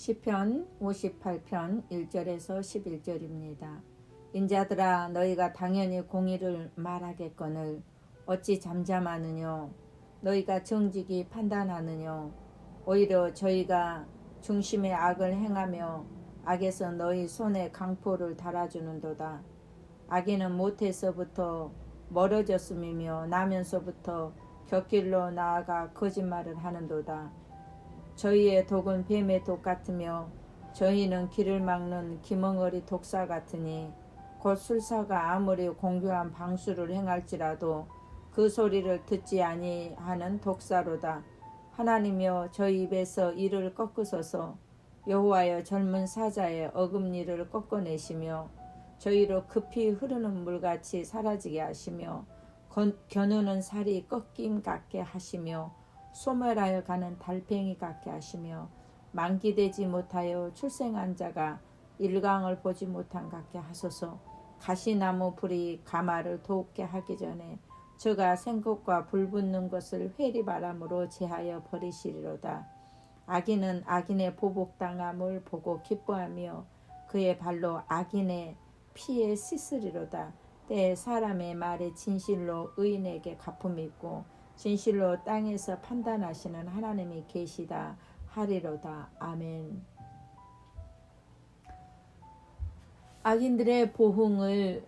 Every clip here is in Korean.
시편 58편 1절에서 11절입니다. 인자들아 너희가 당연히 공의를 말하겠거늘 어찌 잠잠하느뇨. 너희가 정직히 판단하느뇨. 오히려 저희가 중심의 악을 행하며 악에서 너희 손에 강포를 달아주는도다. 악인은 모태에서부터 멀어졌음이며 나면서부터 곁길로 나아가 거짓말을 하는도다. 저희의 독은 뱀의 독 같으며 저희는 길을 막는 기멍어리 독사 같으니 곧 술사가 아무리 공교한 방수를 행할지라도 그 소리를 듣지 아니하는 독사로다. 하나님이여 저희 입에서 이를 꺾으소서. 여호와여 젊은 사자의 어금니를 꺾어내시며 저희로 급히 흐르는 물같이 사라지게 하시며 겨누는 살이 꺾임 같게 하시며 소멸하여 가는 달팽이 같게 하시며 만기되지 못하여 출생한 자가 일광을 보지 못한 같게 하소서. 가시나무 불이 가마를 돋게 하기 전에 저가 생것과 불 붙는 것을 회리바람으로 제하여 버리시리로다. 악인은 악인의 보복당함을 보고 기뻐하며 그의 발로 악인의 피에 씻으리로다. 때에 사람의 말에 진실로 의인에게 갚음이 있고 진실로 땅에서 판단하시는 하나님이 계시다 하리로다. 아멘. 악인들의 보응을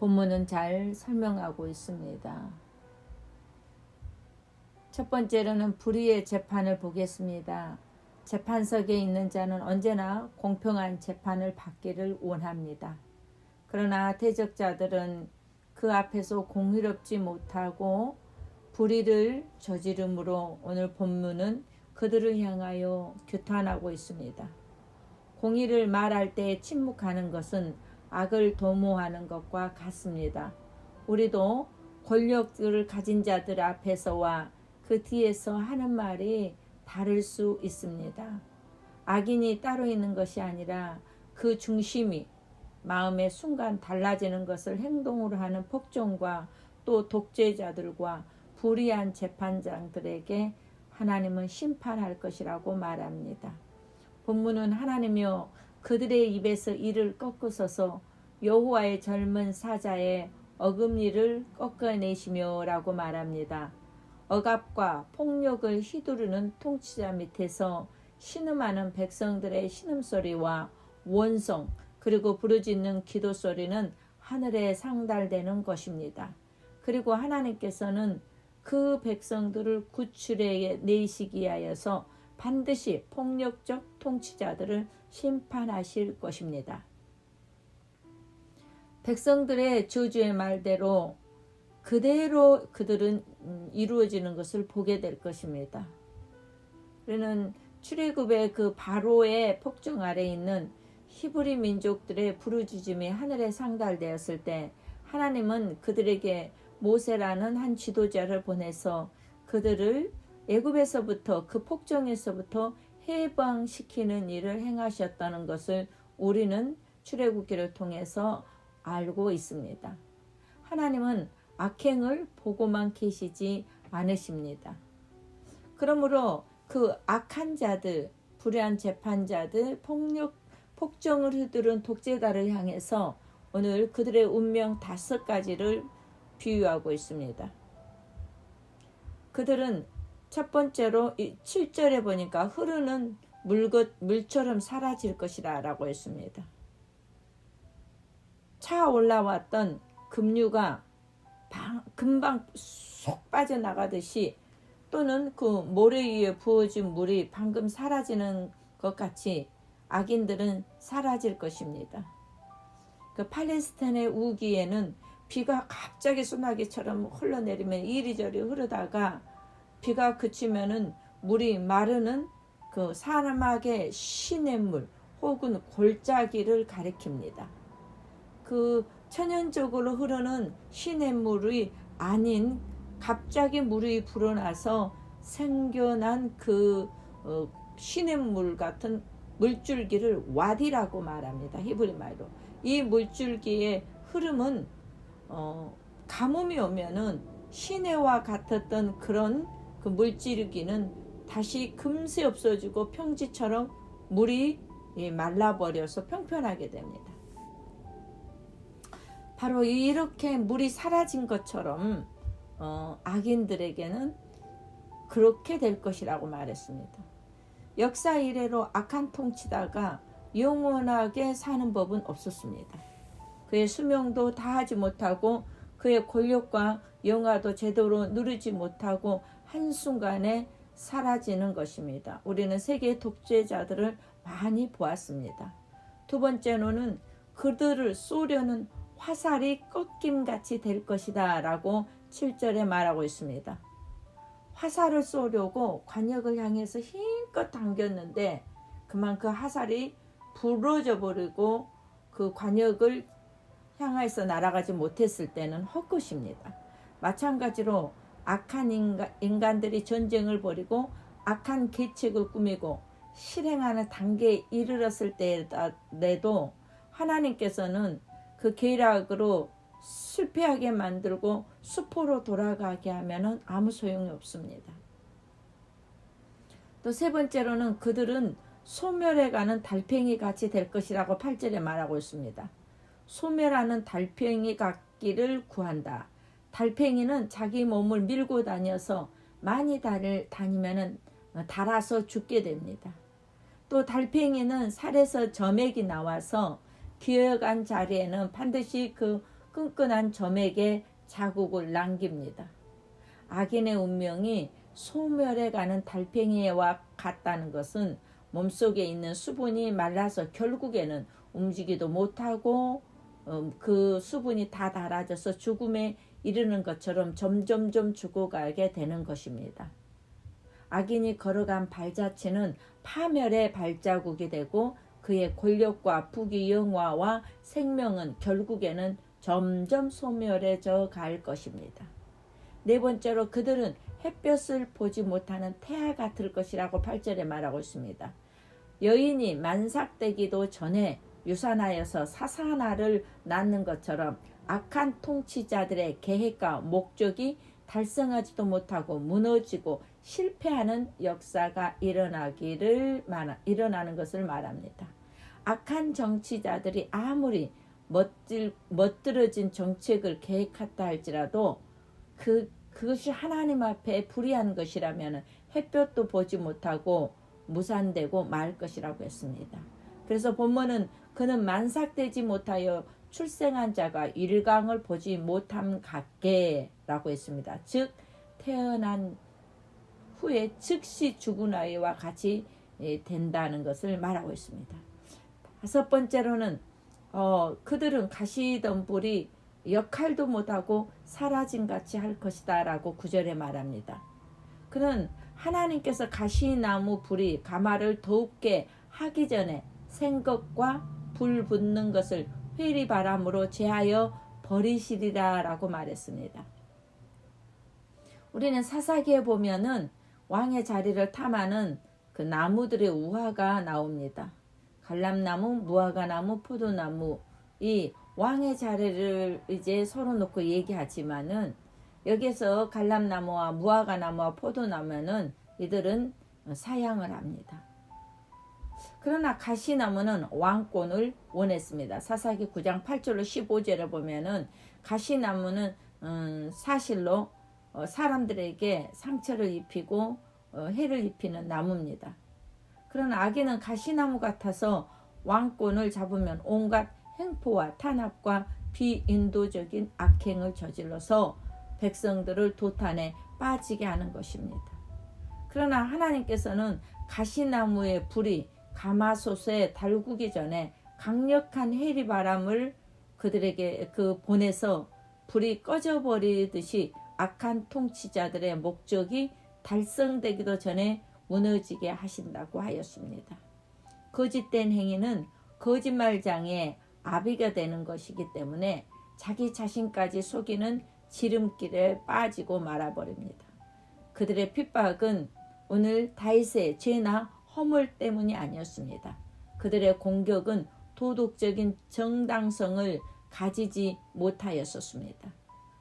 본문은 잘 설명하고 있습니다. 첫 번째로는 불의의 재판을 보겠습니다. 재판석에 있는 자는 언제나 공평한 재판을 받기를 원합니다. 그러나 대적자들은 그 앞에서 공의롭지 못하고 불의를 저지름으로 오늘 본문은 그들을 향하여 규탄하고 있습니다. 공의를 말할 때 침묵하는 것은 악을 도모하는 것과 같습니다. 우리도 권력을 가진 자들 앞에서와 그 뒤에서 하는 말이 다를 수 있습니다. 악인이 따로 있는 것이 아니라 그 중심이 마음의 순간 달라지는 것을 행동으로 하는 폭정과 또 독재자들과 불의한 재판장들에게 하나님은 심판할 것이라고 말합니다. 본문은 하나님이여 그들의 입에서 이를 꺾으소서. 여호와의 젊은 사자의 어금니를 꺾어내시며 라고 말합니다. 억압과 폭력을 휘두르는 통치자 밑에서 신음하는 백성들의 신음소리와 원성 그리고 부르짖는 기도소리는 하늘에 상달되는 것입니다. 그리고 하나님께서는 그 백성들을 구출해 내시기 하여서 반드시 폭력적 통치자들을 심판하실 것입니다. 백성들의 저주의 말대로 그대로 그들은 이루어지는 것을 보게 될 것입니다. 우리는 출애굽의 그 바로의 폭정 아래 있는 히브리 민족들의 부르짖음이 하늘에 상달되었을 때 하나님은 그들에게 모세라는 한 지도자를 보내서 그들을 애굽에서부터 그 폭정에서부터 해방시키는 일을 행하셨다는 것을 우리는 출애굽기를 통해서 알고 있습니다. 하나님은 악행을 보고만 계시지 않으십니다. 그러므로 그 악한 자들, 불의한 재판자들, 폭정을 휘두른 독재자를 향해서 오늘 그들의 운명 5가지를 비유하고 있습니다. 그들은 첫 번째로 7절에 보니까 흐르는 물처럼 사라질 것이라 라고 했습니다. 차 올라왔던 급류가 금방 쏙 빠져나가듯이 또는 그 모래 위에 부어진 물이 방금 사라지는 것 같이 악인들은 사라질 것입니다. 그 팔레스타인의 우기에는 비가 갑자기 소나기처럼 흘러내리면 이리저리 흐르다가 비가 그치면은 물이 마르는 그 사막의 시냇물 혹은 골짜기를 가리킵니다. 그 천연적으로 흐르는 시냇물이 아닌 갑자기 물이 불어나서 생겨난 그 시냇물 같은 물줄기를 와디라고 말합니다. 히브리 말로. 이 물줄기의 흐름은 가뭄이 오면은 시내와 같았던 그런 그 물줄기는 다시 금세 없어지고 평지처럼 물이 말라버려서 평평하게 됩니다. 바로 이렇게 물이 사라진 것처럼 악인들에게는 그렇게 될 것이라고 말했습니다. 역사 이래로 악한 통치자가 영원하게 사는 법은 없었습니다. 그의 수명도 다하지 못하고 그의 권력과 영화도 제대로 누리지 못하고 한순간에 사라지는 것입니다. 우리는 세계 독재자들을 많이 보았습니다. 두 번째로는 그들을 쏘려는 화살이 꺾임같이 될 것이다 라고 7절에 말하고 있습니다. 화살을 쏘려고 관역을 향해서 힘껏 당겼는데 그만 그 화살이 부러져 버리고 그 관역을 향해서 날아가지 못했을 때는 헛것입니다. 마찬가지로 악한 인간들이 전쟁을 벌이고 악한 계책을 꾸미고 실행하는 단계에 이르렀을 때에도 하나님께서는 그 계략으로 실패하게 만들고 수포로 돌아가게 하면 아무 소용이 없습니다. 또 세 번째로는 그들은 소멸해가는 달팽이 같이 될 것이라고 8절에 말하고 있습니다. 소멸하는 달팽이 같기를 구한다. 달팽이는 자기 몸을 밀고 다녀서 많이 다니면 닳아서 죽게 됩니다. 또 달팽이는 살에서 점액이 나와서 기어간 자리에는 반드시 그 끈끈한 점액의 자국을 남깁니다. 악인의 운명이 소멸해가는 달팽이와 같다는 것은 몸속에 있는 수분이 말라서 결국에는 움직이도 못하고 그 수분이 다 닳아져서 죽음에 이르는 것처럼 점점점 죽어가게 되는 것입니다. 악인이 걸어간 발자취는 파멸의 발자국이 되고 그의 권력과 부귀 영화와 생명은 결국에는 점점 소멸해져 갈 것입니다. 네 번째로 그들은 햇볕을 보지 못하는 태아 같을 것이라고 8절에 말하고 있습니다. 여인이 만삭되기도 전에 유산하여서 사사나를 낳는 것처럼 악한 통치자들의 계획과 목적이 달성하지도 못하고 무너지고 실패하는 역사가 일어나는 것을 말합니다. 악한 정치자들이 아무리 멋들어진 정책을 계획했다 할지라도 그것이 하나님 앞에 불의한 것이라면 햇볕도 보지 못하고 무산되고 말 것이라고 했습니다. 그래서 본문은 그는 만삭되지 못하여 출생한 자가 일광을 보지 못함 같게 라고 했습니다. 즉 태어난 후에 즉시 죽은 아이와 같이 된다는 것을 말하고 있습니다. 다섯 번째로는 그들은 가시덤불이 역할도 못하고 사라진 같이 할 것이다 라고 9절에 말합니다. 그는 하나님께서 가시나무 불이 가마를 더욱게 하기 전에 생것과 불 붙는 것을 회리바람으로 제하여 버리시리라 라고 말했습니다. 우리는 사사기에 보면은 왕의 자리를 탐하는 그 나무들의 우화가 나옵니다. 갈람나무, 무화과나무, 포도나무, 이 왕의 자리를 이제 서로 놓고 얘기하지만은 여기서 갈람나무와 무화과나무와 포도나무는 이들은 사양을 합니다. 그러나 가시나무는 왕권을 원했습니다. 사사기 9장 8절로 15절에 보면은 가시나무는 사실로 사람들에게 상처를 입히고 해를 입히는 나무입니다. 그러나 악인은 가시나무 같아서 왕권을 잡으면 온갖 행포와 탄압과 비인도적인 악행을 저질러서 백성들을 도탄에 빠지게 하는 것입니다. 그러나 하나님께서는 가시나무의 불이 가마솥에 달구기 전에 강력한 해리바람을 그들에게 보내서 불이 꺼져버리듯이 악한 통치자들의 목적이 달성되기도 전에 무너지게 하신다고 하였습니다. 거짓된 행위는 거짓말장의 아비가 되는 것이기 때문에 자기 자신까지 속이는 지름길에 빠지고 말아버립니다. 그들의 핍박은 오늘 다윗의 죄나 허물 때문이 아니었습니다. 그들의 공격은 도덕적인 정당성을 가지지 못하였었습니다.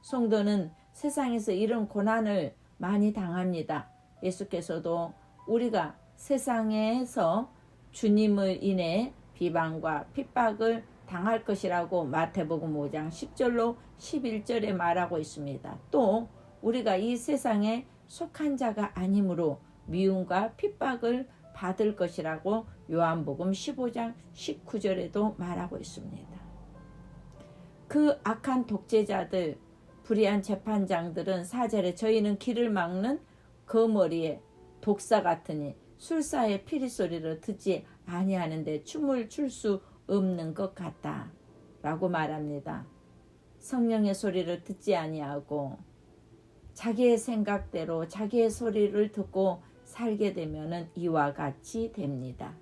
성도는 세상에서 이런 고난을 많이 당합니다. 예수께서도 우리가 세상에서 주님을 인해 비방과 핍박을 당할 것이라고 마태복음 5장 10절로 11절에 말하고 있습니다. 또 우리가 이 세상에 속한 자가 아니므로 미움과 핍박을 받을 것이라고 요한복음 15장 19절에도 말하고 있습니다. 그 악한 독재자들, 불의한 재판장들은 4절에 저희는 길을 막는 거머리에 독사 같으니 술사의 피리 소리를 듣지 아니하는데 춤을 출 수 없는 것 같다 라고 말합니다. 성령의 소리를 듣지 아니하고 자기의 생각대로 자기의 소리를 듣고 살게 되면 이와 같이 됩니다.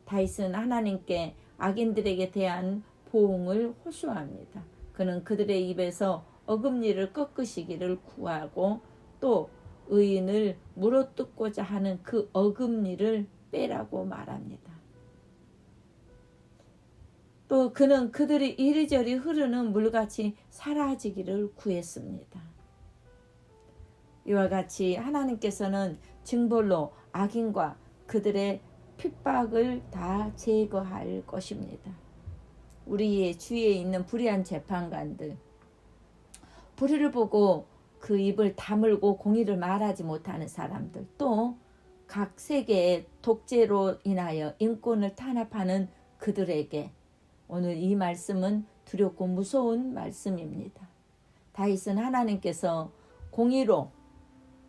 다윗은 하나님께 악인들에게 대한 보응을 호소합니다. 그는 그들의 입에서 어금니를 꺾으시기를 구하고 또 의인을 물어뜯고자 하는 그 어금니를 빼라고 말합니다. 또 그는 그들이 이리저리 흐르는 물같이 사라지기를 구했습니다. 이와 같이 하나님께서는 징벌로 악인과 그들의 핍박을 다 제거할 것입니다. 우리의 주위에 있는 불의한 재판관들, 불의를 보고 그 입을 다물고 공의를 말하지 못하는 사람들, 또 각 세계의 독재로 인하여 인권을 탄압하는 그들에게 오늘 이 말씀은 두렵고 무서운 말씀입니다. 다윗은 하나님께서 공의로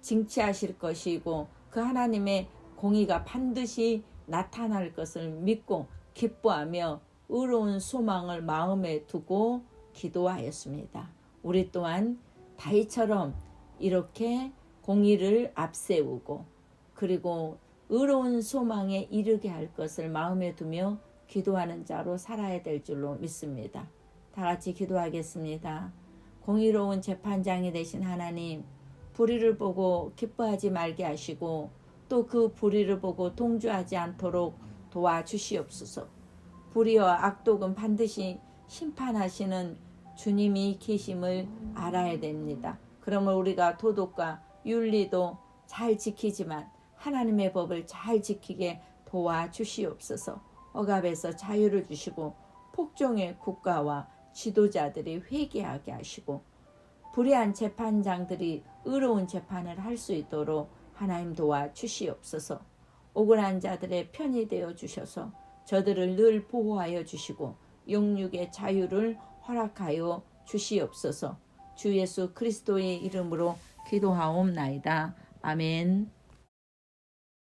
징치하실 것이고 그 하나님의 공의가 반드시 나타날 것을 믿고 기뻐하며 의로운 소망을 마음에 두고 기도하였습니다. 우리 또한 다윗처럼 이렇게 공의를 앞세우고 그리고 의로운 소망에 이르게 할 것을 마음에 두며 기도하는 자로 살아야 될 줄로 믿습니다. 다 같이 기도하겠습니다. 공의로운 재판장이 되신 하나님, 불의를 보고 기뻐하지 말게 하시고 또 그 불의를 보고 동조하지 않도록 도와주시옵소서. 불의와 악독은 반드시 심판하시는 주님이 계심을 알아야 됩니다. 그러면 우리가 도덕과 윤리도 잘 지키지만 하나님의 법을 잘 지키게 도와주시옵소서. 억압에서 자유를 주시고 폭정의 국가와 지도자들이 회개하게 하시고 불의한 재판장들이 의로운 재판을 할 수 있도록 하나님 도와주시옵소서. 억울한 자들의 편이 되어 주셔서 저들을 늘 보호하여 주시고 영육의 자유를 허락하여 주시옵소서. 주 예수 그리스도의 이름으로 기도하옵나이다. 아멘.